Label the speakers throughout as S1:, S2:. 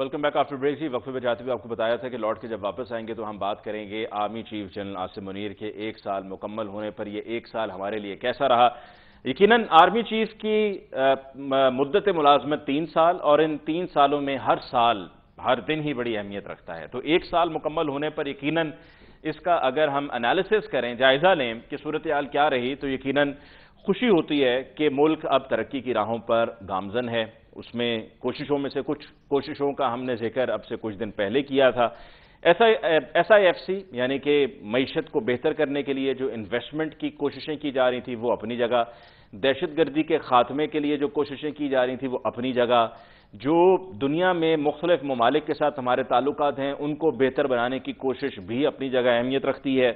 S1: Welcome back after break. जी, वक्फे पे जाते हुए आपको बताया था कि लौट के जब वापस आएंगे तो हम बात करेंगे army chief general Asim Munir के 1 साल मुकम्मल होने पर ये 1 साल हमारे लिए कैसा रहा। यकीनन आर्मी चीफ की मुद्दत मुलाजमत 3 साल और इन 3 सालों में हर साल हर दिन ही बड़ी अहमियत रखता है। तो 1 साल मुकम्मल होने पर यकीनन इसका अगर हम एनालिसिस करें, जायजा लें कि सूरत हाल क्या रही, तो यकीनन खुशी होती है कि मुल्क अब तरक्की की राहों पर गामजन है। उसमें कोशिशों में से कुछ कोशिशों का हमने जिक्र अब से कुछ दिन पहले किया था। SIFC यानी कि मईशत को बेहतर करने के लिए जो इन्वेस्टमेंट की कोशिशें की जा रही थी वो अपनी जगह, दहशतगर्दी के खात्मे के लिए जो कोशिशें की जा रही थी वो अपनी जगह, जो दुनिया में मुख्तलिफ ममालिक के साथ हमारे ताल्लुकात हैं उनको बेहतर बनाने की कोशिश भी अपनी जगह अहमियत रखती है।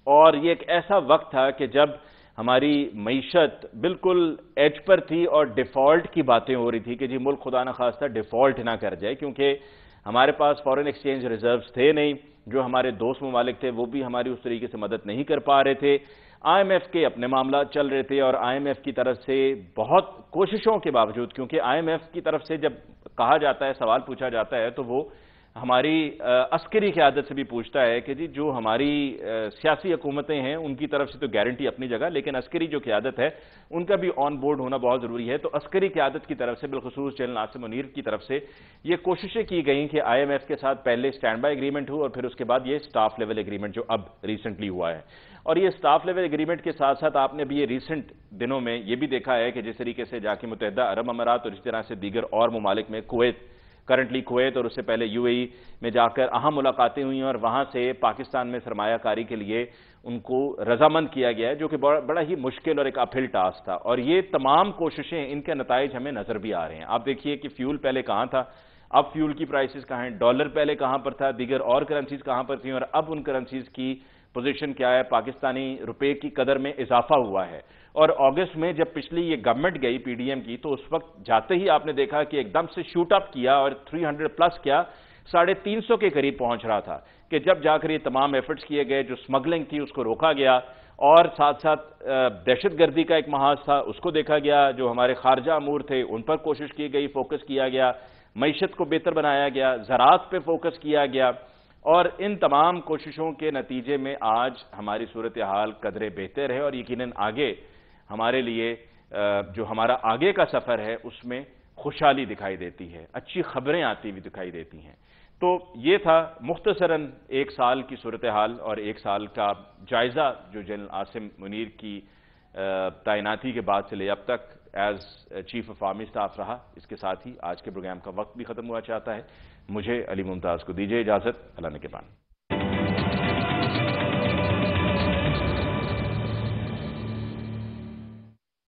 S1: और ये एक ऐसा वक्त था कि जब हमारी मईशत बिल्कुल एज पर थी और डिफ़ॉल्ट की बातें हो रही थी कि जी मुल्क खुदा न खास्ता डिफ़ॉल्ट ना कर जाए, क्योंकि हमारे पास फॉरेन एक्सचेंज रिजर्व्स थे नहीं। जो हमारे दोस्त ममालिक थे वो भी हमारी उस तरीके से मदद नहीं कर पा रहे थे। IMF के अपने मामला चल रहे थे और IMF की तरफ से बहुत कोशिशों के बावजूद, क्योंकि IMF की तरफ से जब कहा जाता है, सवाल पूछा जाता है, तो वो हमारी अस्करी क़यादत से भी पूछता है कि जी जो हमारी सियासी हुकूमतें हैं उनकी तरफ से तो गारंटी अपनी जगह, लेकिन अस्करी जो क़यादत है उनका भी ऑन बोर्ड होना बहुत ज़रूरी है। तो अस्करी क़यादत की तरफ से बिलखुसूस जनरल आसिम मुनीर की तरफ से ये कोशिशें की गई कि IMF के साथ पहले स्टैंड बाई एग्रीमेंट हो और फिर उसके बाद ये स्टाफ लेवल एग्रीमेंट जो अब रिसेंटली हुआ है। और ये स्टाफ लेवल एग्रीमेंट के साथ साथ आपने भी ये रिसेंट दिनों में ये भी देखा है कि जिस तरीके से जाके मुत्तहिदा अरब अमारात और इस तरह से दीगर और ममालिक में करंटली कुवैत और उससे पहले UAE में जाकर अहम मुलाकातें हुई और वहां से पाकिस्तान में सरमायाकारी के लिए उनको रजामंद किया गया है, जो कि बड़ा ही मुश्किल और एक अपहिल टास्क था। और ये तमाम कोशिशें, इनके नताइज हमें नजर भी आ रहे हैं। आप देखिए कि फ्यूल पहले कहां था, अब फ्यूल की प्राइसेस कहां हैं, डॉलर पहले कहां पर था, दीगर और करेंसीज कहां पर थी और अब उन करेंसीज की पोजीशन क्या है। पाकिस्तानी रुपए की कदर में इजाफा हुआ है। और अगस्त में जब पिछली ये गवर्नमेंट गई PDM की, तो उस वक्त जाते ही आपने देखा कि एकदम से शूट अप किया और 300 प्लस क्या 350 के करीब पहुंच रहा था कि जब जाकर ये तमाम एफर्ट्स किए गए, जो स्मगलिंग थी उसको रोका गया और साथ साथ दहशतगर्दी का एक महाज था उसको देखा गया, जो हमारे खारजा अमूर थे उन पर कोशिश की गई, फोकस किया गया, मईशत को बेहतर बनाया गया, ज़राअत पे फोकस किया गया। और इन तमाम कोशिशों के नतीजे में आज हमारी सूरत हाल कदरे बेहतर है और यकीनन आगे हमारे लिए जो हमारा आगे का सफर है उसमें खुशहाली दिखाई देती है, अच्छी खबरें आती हुई दिखाई देती हैं। तो ये था मुख्तसरन 1 साल की सूरत हाल और 1 साल का जायजा जो जनरल आसिम मुनीर की तैनाती के बाद से ले अब तक as chief of army staff रहा। इसके साथ ही आज के प्रोग्राम का वक्त भी खत्म हुआ चाहता है। मुझे अली मुमताज को दीजिए इजाजत। अल्लाह ने के बाद।